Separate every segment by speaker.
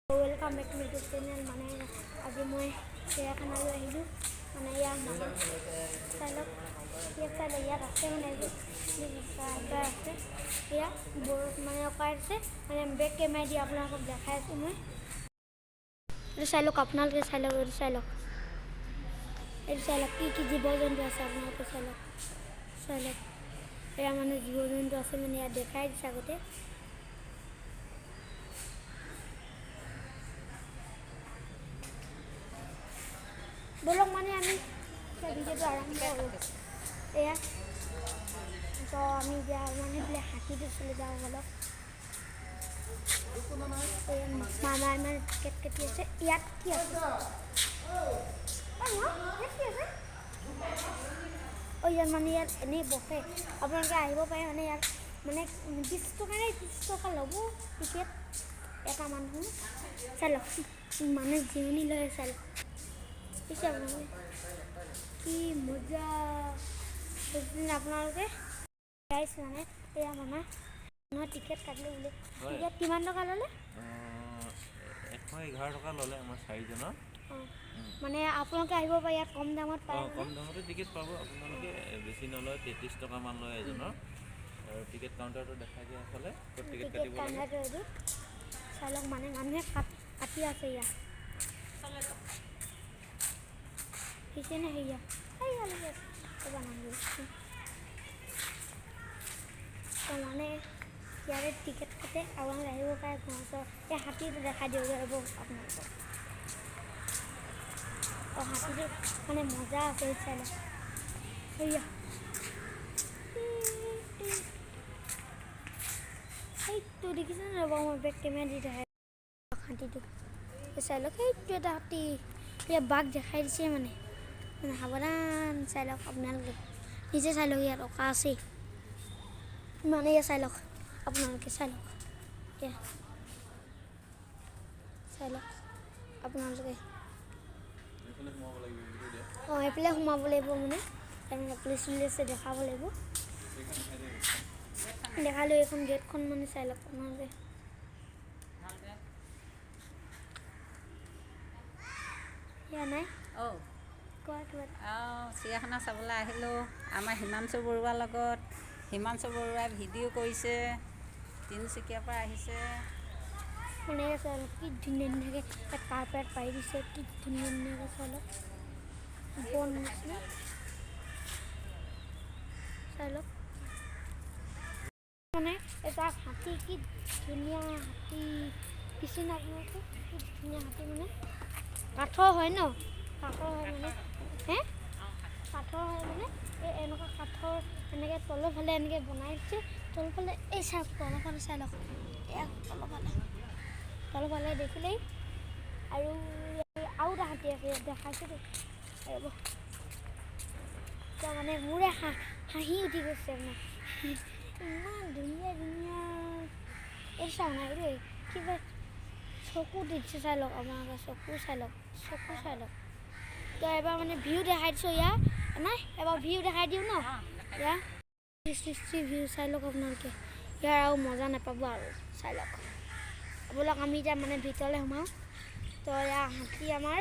Speaker 1: welcome back to YouTube channel माने आज मैं चिड़ियाखाना আহিলোঁ মানে ইয়াৰ মানুহ চালক ইয়াত আছে মানে আছে ইয়াত বৰ মানে আছে মানে বেক কেমেৰা দি আপোনালোকক দেখাই আছোঁ মই এইটো চাই লওক আপোনালোকে চাই লওক এইটো চাই লওক কি জীৱ জন্তু আছে আপোনালোকে চাই লওক এয়া মানে জীৱ জন্তু আছে মানে ইয়াত দেখাই দিছে আগতে बोलो माने आमी भिडिओ आरम्भ करूँ एया तो आमी जा माने बोले हाथी चले जाओ बोलो मामा माने टिकेट আছে ইয়াত কি আছে ও ইয়াত মানে ইয়াত এনে বহে আপোনালোকে আহিব পাৰে মানে ইয়াত মানে 20 টকা নে 30 টকা ল'ব টিকেট এটা মানুহ চলো মানে জিৰণি লৈ চলো इसे कि मजा आपलोके माने या मामा टिकेट काटले बोले टिकेट किमान टका लले
Speaker 2: 111 टका लले আমাৰ চাৰিজনৰ
Speaker 1: মানে আপোনালোকে আহিব পাৰে ইয়াত কম দামত পায়
Speaker 2: কম দামতে টিকেট পাব আপোনালোকে বেছি নলয় 33 টকা মান লয় এজনৰ আৰু টিকেট কাউন্টাৰটো দেখাই দিয়া ফলে টিকেট কাটিব লাগে
Speaker 1: চালক মানে মানুহে কাটি আছে ইয়া किसी ने हैया आई वाले तो बनाएंगे तो माने यार टिकट कटे आवाज আহিব পাৰে ঘৰ এই হাতীটো দেখাই দিও যাব আপোনালোকক তো হাতীটো মানে মজা আছে চালে हैया এই তো দেখিছেনে ৰব মই বেক কেমেৰা দি দেখাই হাতীটো চালে এইটো এটা হাতী এই বাঘ দেখাই দিছে মানে সাৱধান চাই লওক আপোনালোকে নিজে চাই লওক ইয়াত অকা আছে মানে ইয়াত চাই লওক আপোনালোকে চাই লওক আপোনালোকে এইফালে সোমাব লাগিব মানে তাৰমানে পুলিচ চুলিছে দেখাব লাগিব দেখালোঁ এইখন গেটখন মানে চাই লওক আপোনালোকে ইয়াত নাই
Speaker 3: চিৰিয়াখানা চাবলৈ আহিলোঁ আমাৰ হিমাংশু বৰুৱাৰ লগত হিমাংশু বৰুৱাই ভিডিঅ' কৰিছে তিনিচুকীয়াৰ পৰা আহিছে
Speaker 1: মানে কি ধুনীয়া ধুনীয়াকৈ কাৰ্পেট পাৰি দিছে কি ধুনীয়া ধুনীয়াকৈ চালক বন নিচিনা চালক মানে এটা হাতী কি ধুনীয়া হাতী পিছনে আপোনালোকে কি ধুনীয়া হাতী মানে কাঠৰ হয় ন কাঠৰ হয় মানে কাঠৰ হয় মানে এই এনেকুৱা কাঠৰ এনেকৈ তলৰফালে এনেকৈ বনাই দিছে তলফালে এই চাওক তলৰফালে চাই লওক এয়া তলৰফালে দেখিলেই আৰু এটা হাতী আছে দেখাইছে ৰ'ব তো মানে মোৰে হাঁহি উঠি গৈছে মানে ইমান ধুনীয়া ধুনীয়া এই চাওক নাই দেই কিবা চকু দিছে চাই লওক আপোনালোকে চকু চাই লওক তো এবাৰ মানে ভিউ দেখাই দিছোঁ ইয়াৰ নাই এবাৰ ভিউ দেখাই দিওঁ ন ইয়াৰ 360 ভিউ চাই লওক আপোনালোকে ইয়াৰ আৰু মজা নাপাব আৰু চাই লওক আপোনালোক আমি এতিয়া মানে ভিতৰলৈ সোমাওঁ তো ইয়াৰ হাতী আমাৰ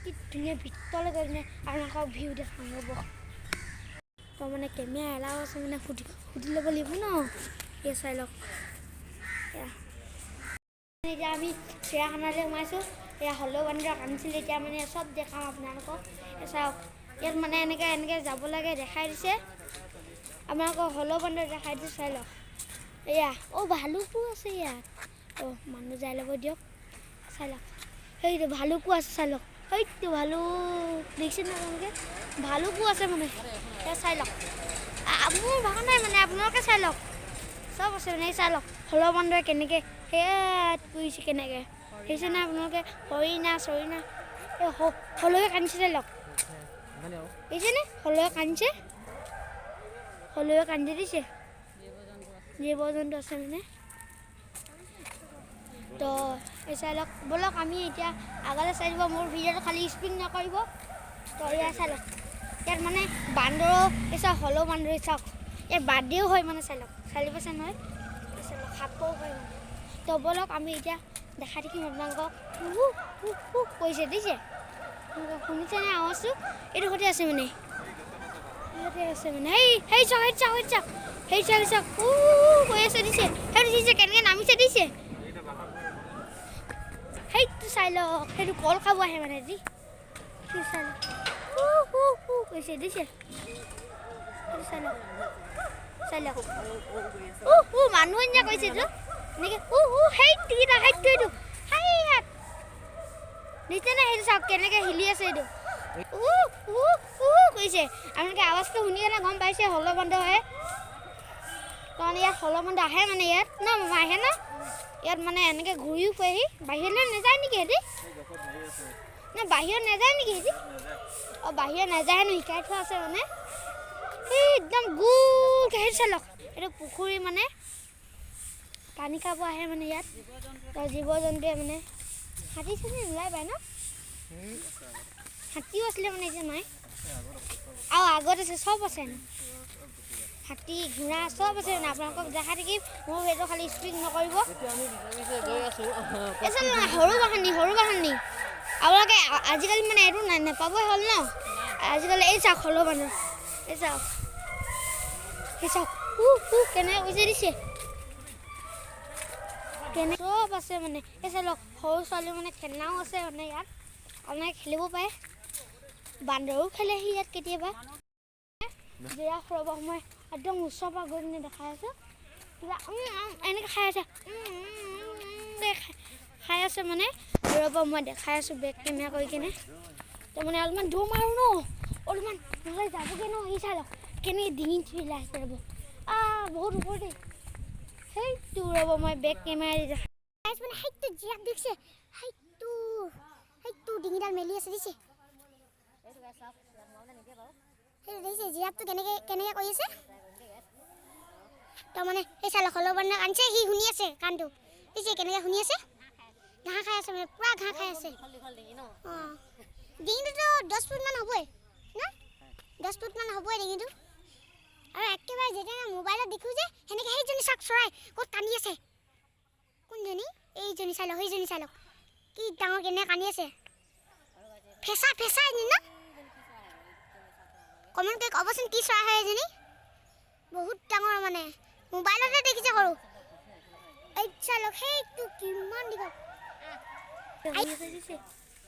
Speaker 1: কি ধুনীয়া ভিতৰলৈ গৈ কিনে আপোনালোকক ভিউ দেখাওঁ হ'ব তো মানে কেমেৰা এলাও আছে মানে সুধি ল'ব লাগিব ন এই চাই লওক এতিয়া আমি চিৰিয়াখানালৈ সোমাইছোঁ এয়া হলৌ বান্দৰ আনিছিলে এতিয়া মানে চব দেখাম আপোনালোকক চাওক ইয়াত মানে এনেকৈ যাব লাগে দেখাই দিছে আপোনালোকক হলৌ বান্দৰ দেখাই দিছে চাই লওক এয়া ভালুকো আছে ইয়াত মানুহ যাই ল'ব দিয়ক চাই লওক সেইটো ভালুকো আছে চাই লওক সেইটো ভালুক দেখিছেনে আপোনালোকে ভালুকো আছে মানে এয়া চাই লওক মোৰ ভাষা নাই মানে আপোনালোকে চাই লওক চব আছে মানে চাই লওক হলৌ বান্দৰে কেনেকৈ সেয়াত কৰিছে কেনেকৈ দেখিছেনে আপোনালোকে হৰিণা চৰিণা এই হলৌৱে কান্দিছে চাই লওক দেখিছেনে হলৌৱে কান্দি দিছে জীৱ জন্তু আছে মানে তো এই চাই লওক ব'লক আমি এতিয়া আগলৈ চাই দিব মোৰ ভিডিঅ'টো খালি স্পিড নকৰিব তো এয়া চাই লওক ইয়াত মানে বান্দৰ এই চাওক হলৌ বান্দৰ চাওক ইয়াত বাৰ্থডেও হয় মানে চাই লওক চাই পাইছে নহয় চাই লওক সাপো হয় মানে তো ব'লক আমি এতিয়া দেখাই দেখিম আপোনালোকক কৈছে দিছে শুনিছেনে আৱাজটো এইটো সৈতে আছে মানে ইয়াতে আছে মানে সেই চাওক কৈ আছে দিছে সেইটো দিছে কেনেকৈ নামিছে দিছে সেইটো চাই লওক সেইটো কল খাব আহে মানে দি চাই লওক কৈছে দিছে সেইটো চাই লওক মানুহ এনে কৈছে এইটো এনেকৈ সেইটো দিছেনে সেইটো চাওক কেনেকৈ হিলি আছে এইটো কৈছে আপোনালোকে আৱাজটো শুনি কেনে গম পাইছে হলবন্ধ হয় কাৰণ ইয়াত হলবন্ধ আহে মানে ইয়াত ন মামা আহে ন ইয়াত মানে এনেকৈ ঘূৰিও ফুৰেহি বাহিৰলৈ নাযায় নেকি সিহঁতি নে বাহিৰত নাযায় নেকি সিহঁতি অঁ বাহিৰত নাযায় হেনো শিকাই থোৱা আছে মানে এই একদম গোলকৈ সেইটো চালক এইটো পুখুৰী মানে পানী খাব আহে মানে ইয়াত জীৱ জন্তুৱে মানে হাতী চাতী নোলাই পায় ন হাতীও আছিলে মানে এতিয়া নাই আৰু আগত আছে চব আছে হাতী ঘোঁৰা চব আছে মানে আপোনালোকক দেখাই থাকিম মোৰ সেইটো খালি স্পীড নকৰিব সৰু বাহানি আপোনালোকে আজিকালি মানে এইটো নাপাবই হ'ল ন আজিকালি এই চাওক হলৌ মানুহ এই চাওক কেনেকৈ কৈছে দিছে কেনে চব আছে মানে এই চাওক সৰু ছোৱালী মানে খেলনাও আছে মানে ইয়াত আপোনালোকে খেলিব পাৰে বান্দৰো খেলেহি ইয়াত কেতিয়াবা জিৰাফ ৰ'ব মই একদম ওচৰৰ পৰা গৈ কিনে দেখাই আছোঁ কিবা এনেকৈ খাই আছে মানে ৰ'ব মই দেখাই আছোঁ বেক কেমেৰা কৰি কিনে তাৰমানে অলপমান দৌৰ মাৰোঁ ন অলপমান নহ'লে যাবগৈ ন এই চাই লওক কেনেকৈ ডিঙিত চিলাই আছে ৰ'ব বহুত ওপৰতে সেইটো ৰ'ব মই বেক কেমেৰা দি দেখাই মানে সেইটো জিৰাফ দেখিছে সেইটো ডিঙিডাল মেলি আছে দিছে দেখিছে জিৰাফটো কেনেকৈ কৰি আছে তাৰমানে এই চালক হলবন্ধ আনিছে সি শুনি আছে কাণটো দেখিছে কেনেকৈ শুনি আছে ঘাঁহ খাই আছে মানে পূৰা ঘাঁহ খাই আছে অঁ ডিঙিটোতো 10 ফুটমান হ'বই ন 10 ফুটমান হ'বই ডিঙিটো আৰু একেবাৰে যেতিয়া মোবাইলত দেখোঁ যে সেনেকৈ সেইজনী চাওক চৰাই ক'ত কান্দি আছে কোনজনী এইজনী চাই লওক সেইজনী চাই লওক কি ডাঙৰ কেনেকৈ কান্দি আছে ফেঁচা এজনী ন কমেণ্ট কৰি ক'বচোন কি চৰাই হয় এজনী বহুত ডাঙৰ মানে মোবাইলতে দেখিছে সৰু এই চাই লওক সেইটো কিমান দীঘল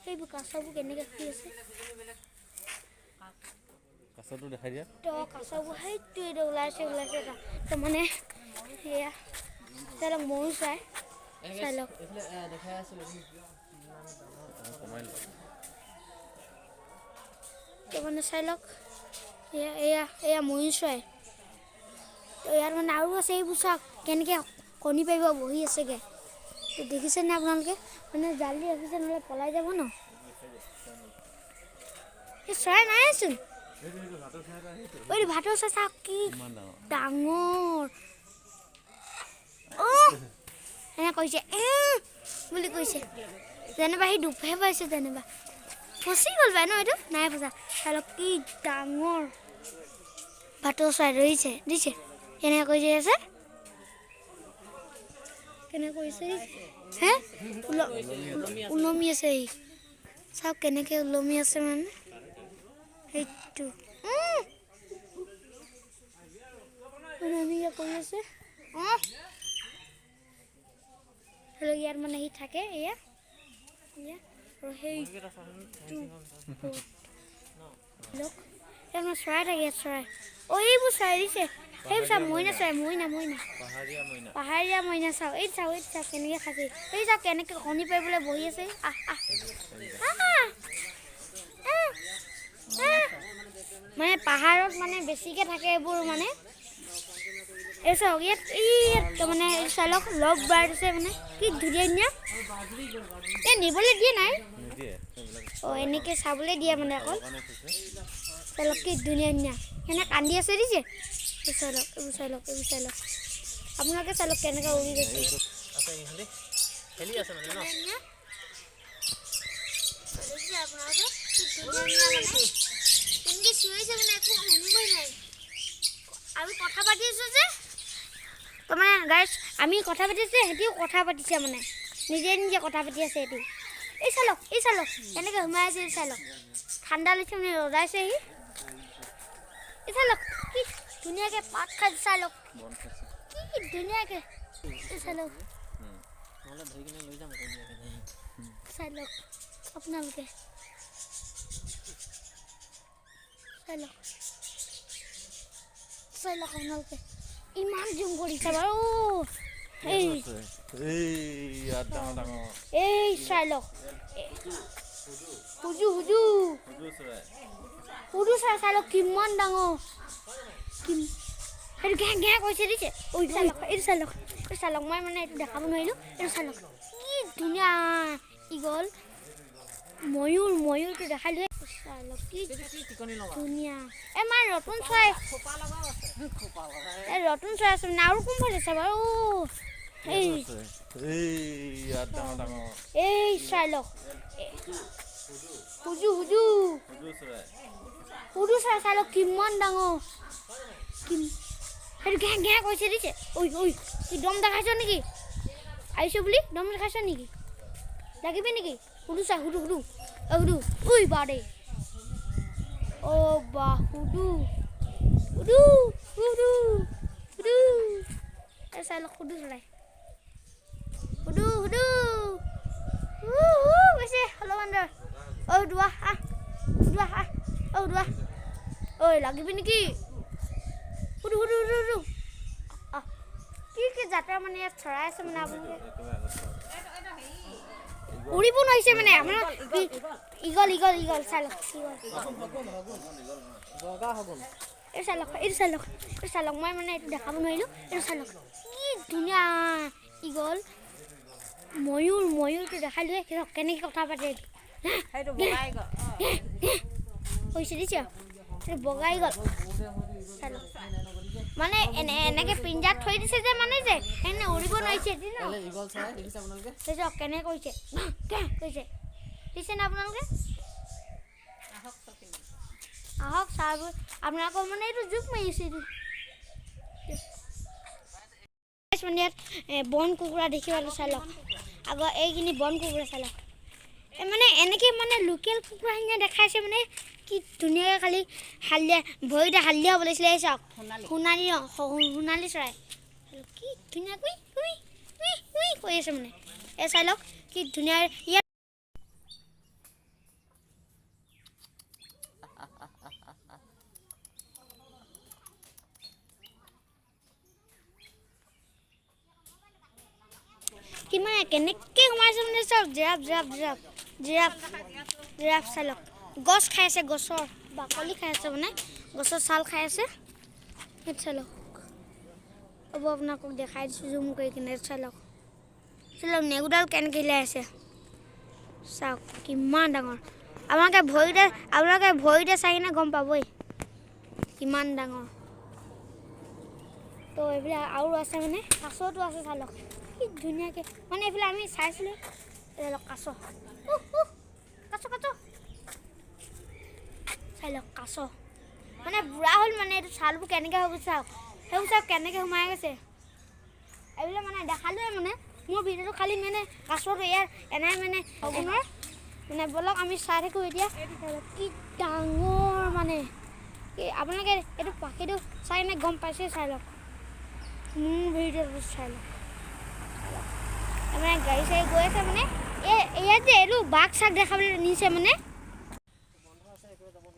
Speaker 1: সেইবোৰ কাছবোৰ কেনেকৈ শুই আছে
Speaker 2: কাছটো দেখাই দিয়া
Speaker 1: তো কাছবোৰ সেইটো ওলাইছে তাৰমানে সেয়া চাই লওক ময়ো চাই লওক তাৰমানে চাই লওক এয়া ময়ো চৰাই তো ইয়াত মানে আৰু আছে এইবোৰ চাওক কেনেকৈ কণী পাৰিব বহি আছেগৈ দেখিছেনে আপোনালোকে মানে জালি ৰাখিছে নহ'লে পলাই যাব ন এই চৰাই নাইচোন ঐ ভাতৰ চৰাই চাওক কি ডাঙৰ এনে কৈছে বুলি কৈছে যেনিবা সি দুখহে পাইছে যেনিবা ফচি গ'ল পাই ন এইটো নাই ফচা চালক কি ডাঙৰ ভাতৰ চৰাই ৰৈছে দিছে কেনেকৈ কৈছে আছে কেনেকৈ কৰিছে হে ওলমি আছে সি চাওক কেনেকৈ ওলমি আছে মানে সেইটো কৰি আছে ইয়াত মানে সি থাকে এয়া আৰু সেইটো চৰাই থাকে ইয়াত চৰাই এইবোৰ চৰাই দিছে সেইবোৰ চাওক মইনা চৰাই মইনা পাহাৰীয়া মইনা চাওক এই চাওক কেনেকৈ খাইছে এই চাওক কেনেকৈ কণী পাৰিবলৈ বহি আছে মানে পাহাৰত মানে বেছিকৈ থাকে এইবোৰ মানে এই চাওক ইয়াত তাৰমানে চালক লগ বাৰ্ড আছে মানে কি ধুনীয়া এই নিবলৈ দিয়ে নাই এনেকৈ চাবলৈ দিয়ে মানে অকল চালক কি ধুনীয়া সেনে কান্দি আছে দিছে এইবোৰ চাই লওক আপোনালোকে চাই লওক কেনেকৈ উৰি গৈছে আপোনালোকে কেনেকৈ চিঞৰিছে মানে একো শুনিবই নাই আমি কথা পাতি আছোঁ যে তাৰমানে গাইছ আমি কথা পাতিছোঁ সিহঁতিও কথা পাতিছে মানে নিজে নিজে কথা পাতি আছে এইটো এই চালক এনেকৈ সোমাই আছে চালক ঠাণ্ডা লৈছে মানে ৰজাইছেহি এই চালক কি ধুনীয়াকৈ পাত খাই চালক কি ধুনীয়াকৈ এই চালক চালক আপোনালোকে চালক আপোনালোকে ইমান জুম কৰিছে বাৰু এই চালক সুধু চালক কিমান ডাঙৰ এইটো ঘেঁ ঘেঁ কৈছে দিছে এইটো চালক মই মানে এইটো দেখাব নোৱাৰিলোঁ এইটো চালক কি ধুনীয়া ইগল ময়ূৰটো দেখাই লৈ চালক কি ধুনীয়া এই মাৰ ৰতন চৰাই আছে মানে আৰু কোন ভাল আছে বাৰু এই চালক সুধু চালক কিমান ডাঙৰ সেইটো ঘেঁ ঘেঁ কৈছে দিছে কি দম দেখাইছ নেকি আহিছোঁ বুলি দম দেখাইছ নেকি লাগিবি নেকি সুধু বা দেই বা সুধু এই চালক সুধু চৰাই সুধু গৈছে অলপমান দুৱা ঐ লাগিবি নেকি সুধু কি জাতৰ মানে ইয়াত চৰাই আছে মানে আপোনালোকে উৰিব নোৱাৰিছে মানে আপোনাৰ ইগল চালক এইটো চালক মই মানে এইটো দেখাব নোৱাৰিলোঁ এইটো চালক কি ধুনীয়া ইগল ময়ূৰটো দেখাই লৈ কেনেকৈ কথা পাতে কৈছে দিছে এইটো বগাই গ'ল চালক মানে এনেকৈ পিঞ্জাত থৈ দিছে যে মানে যে এনে উৰিব নোৱাৰিছে কেনেকৈ কৈছে দিছে নে আপোনালোকে আহক চাব আপোনালোকৰ মানে এইটো জোক মাৰিছে মানে ইয়াত বন কুকুৰা দেখি পালোঁ চালক আগৰ এইখিনি বন কুকুৰা চালক মানে এনেকৈ মানে লোকেল কুকুৰাখিনি দেখাইছে মানে কি ধুনীয়াকৈ খালি হালধীয়া ভৰিতে হালধীয়া হ'ব লাগিছিলে চাওক সোণালী চৰাই কি ধুনীয়াকৈ কৈ আছে মানে এই চাই লওক কি ধুনীয়া ইয়াত কিমান কেনেকৈ সোমাইছে মানে চাওক জিৰাফ চাই লওক গছ খাই আছে গছৰ বাকলি খাই আছে মানে গছৰ ছাল খাই আছে সেইটো চাই লওক হ'ব আপোনালোকক দেখাই দিছোঁ জুম কৰি কিনে চাই লওক নেগুডাল কেনেকৈ হিলাই আছে চাওক কিমান ডাঙৰ আপোনালোকে ভৰিতে চাই কিনে গম পাবই কিমান ডাঙৰ তো এইবিলাক আৰু আছে মানে কাছতো আছে চাই লওক কি ধুনীয়াকৈ মানে এইফালে আমি চাইছিলোঁ কাছ চাই লওক কাছ মানে বুঢ়া হ'ল মানে এইটো ছালবোৰ কেনেকৈ হৈ গৈছে চাওক সেইবোৰ চাওক কেনেকৈ সোমাই গৈছে এইবিলাক মানে দেখালোৱে মানে মোৰ ভিডিঅ'টো খালি মানে কাছটো ইয়াৰ এনাই মানে আপোনাৰ মানে বলক আমি চাই থাকোঁ এতিয়া কি ডাঙৰ মানে আপোনালোকে এইটো পাখিটো চাই কিনে গম পাইছে চাই লওক মোৰ ভিডিঅ'টো চাই লওক মানে গাড়ী চাড়ী গৈ আছে মানে ইয়াত যে এইটো বাঘ চাঘ দেখাবলৈ নিছে মানে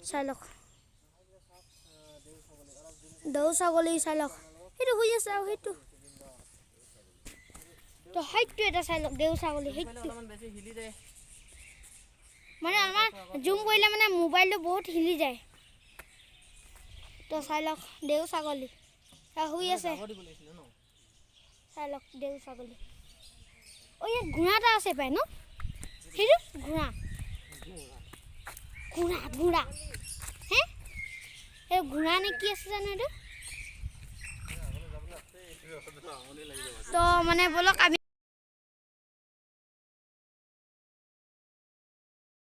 Speaker 1: চাই লওক দেও ছাগলী চাই লওক সেইটো শুই আছে আৰু সেইটো তো সেইটো এটা চাই লওক দেও ছাগলী সেইটো মানে আমাৰ জুম কৰিলে মানে মোবাইলটো বহুত হিলি যায় তো চাই লওক দেও ছাগলী শুই আছে চাই লওক দেও ছাগলী ইয়াত ঘোঁৰা এটা আছে পাই ন সেইটো ঘোঁৰা হে এই ঘোঁৰা নে কি আছে জানো এইটো তো মানে বলক আমি